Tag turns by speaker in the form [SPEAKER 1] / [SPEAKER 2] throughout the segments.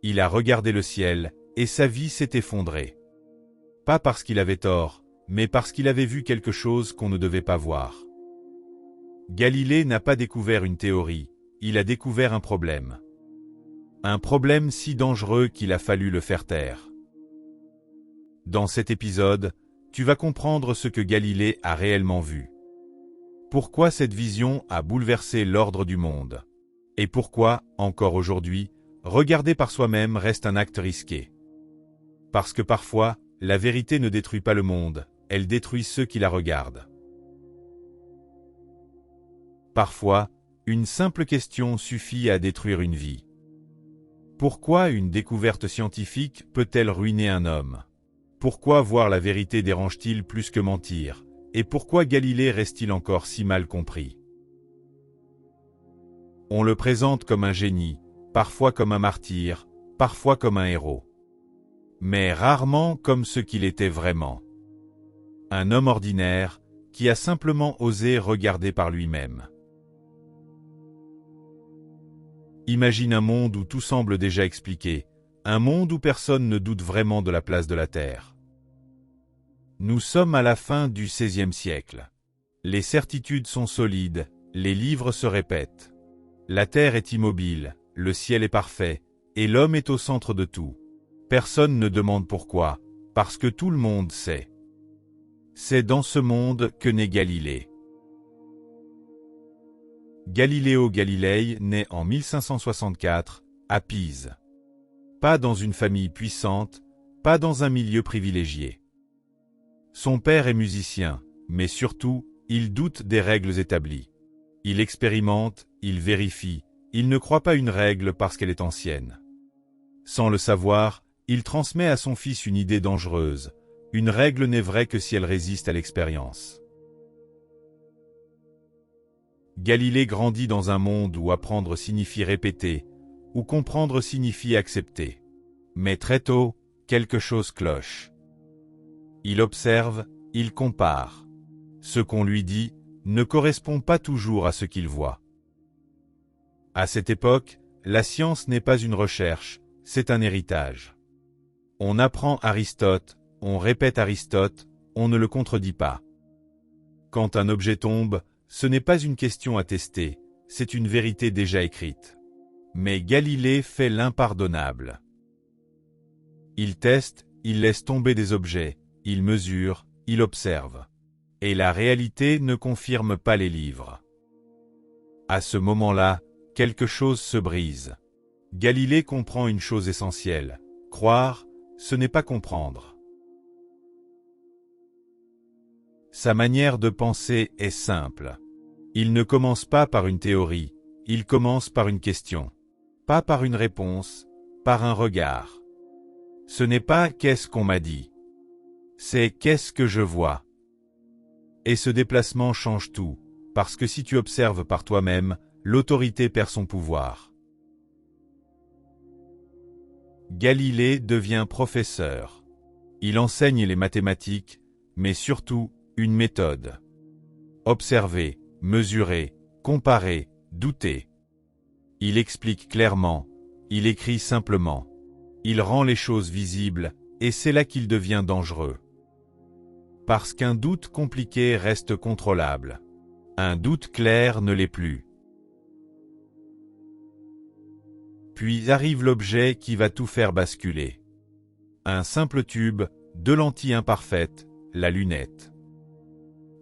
[SPEAKER 1] Il a regardé le ciel, et sa vie s'est effondrée. Pas parce qu'il avait tort, mais parce qu'il avait vu quelque chose qu'on ne devait pas voir. Galilée n'a pas découvert une théorie, il a découvert un problème. Un problème si dangereux qu'il a fallu le faire taire. Dans cet épisode, tu vas comprendre ce que Galilée a réellement vu. Pourquoi cette vision a bouleversé l'ordre du monde. Et pourquoi, encore aujourd'hui, regarder par soi-même reste un acte risqué. Parce que parfois, la vérité ne détruit pas le monde, elle détruit ceux qui la regardent. Parfois, une simple question suffit à détruire une vie. Pourquoi une découverte scientifique peut-elle ruiner un homme? Pourquoi voir la vérité dérange-t-il plus que mentir? Et pourquoi Galilée reste-t-il encore si mal compris? On le présente comme un génie, parfois comme un martyr, parfois comme un héros. Mais rarement comme ce qu'il était vraiment. Un homme ordinaire, qui a simplement osé regarder par lui-même. Imagine un monde où tout semble déjà expliqué, un monde où personne ne doute vraiment de la place de la Terre. Nous sommes à la fin du XVIe siècle. Les certitudes sont solides, les livres se répètent. La Terre est immobile, le ciel est parfait, et l'homme est au centre de tout. Personne ne demande pourquoi, parce que tout le monde sait. C'est dans ce monde que naît Galilée. Galileo Galilei naît en 1564, à Pise. Pas dans une famille puissante, pas dans un milieu privilégié. Son père est musicien, mais surtout, il doute des règles établies. Il expérimente, il vérifie, il ne croit pas une règle parce qu'elle est ancienne. Sans le savoir, il transmet à son fils une idée dangereuse. Une règle n'est vraie que si elle résiste à l'expérience. Galilée grandit dans un monde où apprendre signifie répéter, où comprendre signifie accepter. Mais très tôt, quelque chose cloche. Il observe, il compare. Ce qu'on lui dit ne correspond pas toujours à ce qu'il voit. À cette époque, la science n'est pas une recherche, c'est un héritage. On apprend Aristote, on répète Aristote, on ne le contredit pas. Quand un objet tombe, ce n'est pas une question à tester, c'est une vérité déjà écrite. Mais Galilée fait l'impardonnable. Il teste, il laisse tomber des objets, il mesure, il observe. Et la réalité ne confirme pas les livres. À ce moment-là, quelque chose se brise. Galilée comprend une chose essentielle. Croire, ce n'est pas comprendre. Sa manière de penser est simple. Il ne commence pas par une théorie, il commence par une question. Pas par une réponse, par un regard. Ce n'est pas « qu'est-ce qu'on m'a dit ?» C'est « qu'est-ce que je vois ?» Et ce déplacement change tout, parce que si tu observes par toi-même, l'autorité perd son pouvoir. Galilée devient professeur. Il enseigne les mathématiques, mais surtout, une méthode. Observer, mesurer, comparer, douter. Il explique clairement, il écrit simplement. Il rend les choses visibles, et c'est là qu'il devient dangereux. Parce qu'un doute compliqué reste contrôlable. Un doute clair ne l'est plus. Puis arrive l'objet qui va tout faire basculer. Un simple tube, deux lentilles imparfaites, la lunette.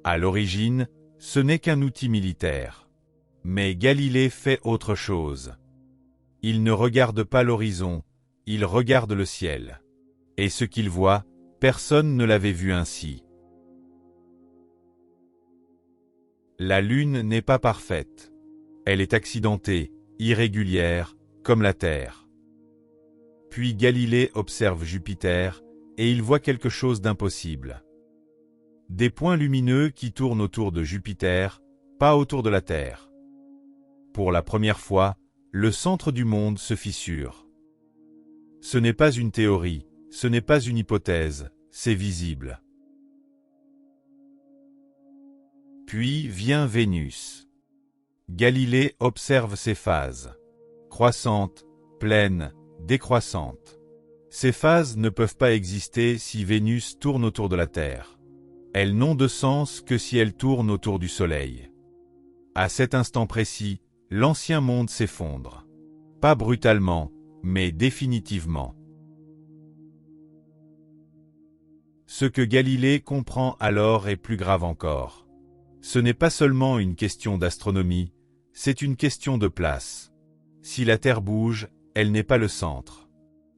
[SPEAKER 1] À l'origine, ce n'est qu'un outil militaire. Mais Galilée fait autre chose. Il ne regarde pas l'horizon, il regarde le ciel. Et ce qu'il voit, personne ne l'avait vu ainsi. La Lune n'est pas parfaite. Elle est accidentée, irrégulière, comme la Terre. Puis Galilée observe Jupiter, et il voit quelque chose d'impossible. Des points lumineux qui tournent autour de Jupiter, pas autour de la Terre. Pour la première fois, le centre du monde se fissure. Ce n'est pas une théorie, ce n'est pas une hypothèse, c'est visible. Puis vient Vénus. Galilée observe ses phases. Croissante, pleine, décroissante. Ces phases ne peuvent pas exister si Vénus tourne autour de la Terre. Elles n'ont de sens que si elles tournent autour du Soleil. À cet instant précis, l'ancien monde s'effondre. Pas brutalement, mais définitivement. Ce que Galilée comprend alors est plus grave encore. Ce n'est pas seulement une question d'astronomie, c'est une question de place. Si la Terre bouge, elle n'est pas le centre.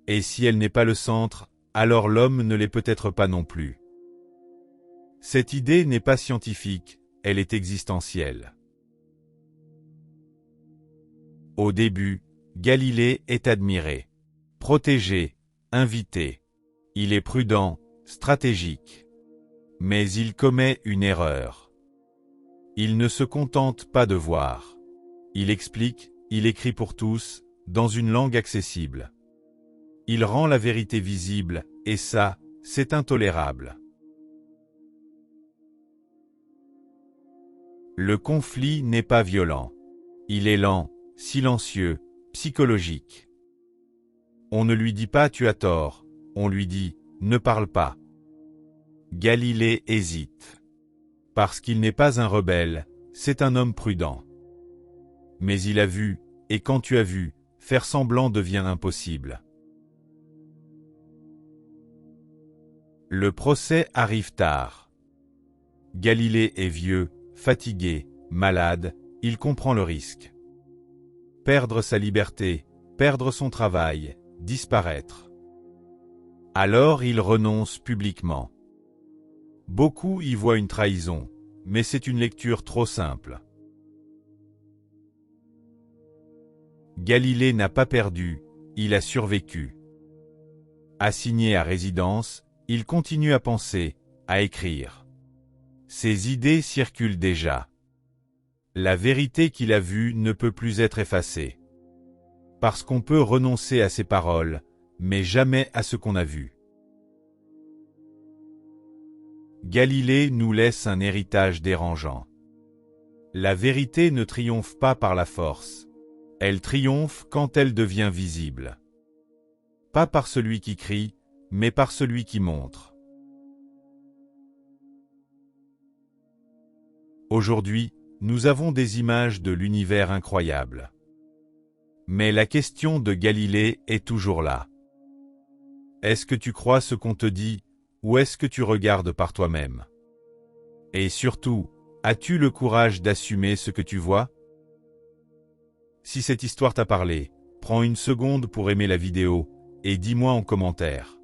[SPEAKER 1] Et si elle n'est pas le centre, alors l'homme ne l'est peut-être pas non plus. Cette idée n'est pas scientifique, elle est existentielle. Au début, Galilée est admiré, protégé, invité. Il est prudent, stratégique. Mais il commet une erreur. Il ne se contente pas de voir. Il explique, il écrit pour tous, dans une langue accessible. Il rend la vérité visible, et ça, c'est intolérable. Le conflit n'est pas violent. Il est lent, silencieux, psychologique. On ne lui dit pas « tu as tort », on lui dit « ne parle pas ». Galilée hésite. Parce qu'il n'est pas un rebelle, c'est un homme prudent. Mais il a vu, et quand tu as vu, faire semblant devient impossible. Le procès arrive tard. Galilée est vieux, fatigué, malade, il comprend le risque. Perdre sa liberté, perdre son travail, disparaître. Alors il renonce publiquement. Beaucoup y voient une trahison, mais c'est une lecture trop simple. Galilée n'a pas perdu, il a survécu. Assigné à résidence, il continue à penser, à écrire. Ses idées circulent déjà. La vérité qu'il a vue ne peut plus être effacée. Parce qu'on peut renoncer à ses paroles, mais jamais à ce qu'on a vu. Galilée nous laisse un héritage dérangeant. La vérité ne triomphe pas par la force. Elle triomphe quand elle devient visible. Pas par celui qui crie, mais par celui qui montre. Aujourd'hui, nous avons des images de l'univers incroyable. Mais la question de Galilée est toujours là. Est-ce que tu crois ce qu'on te dit, ou est-ce que tu regardes par toi-même? Et surtout, as-tu le courage d'assumer ce que tu vois? Si cette histoire t'a parlé, prends une seconde pour aimer la vidéo, et dis-moi en commentaire.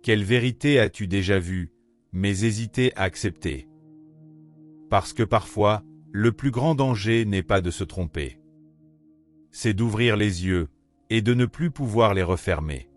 [SPEAKER 1] Quelle vérité as-tu déjà vue, mais hésité à accepter? Parce que parfois, le plus grand danger n'est pas de se tromper. C'est d'ouvrir les yeux, et de ne plus pouvoir les refermer.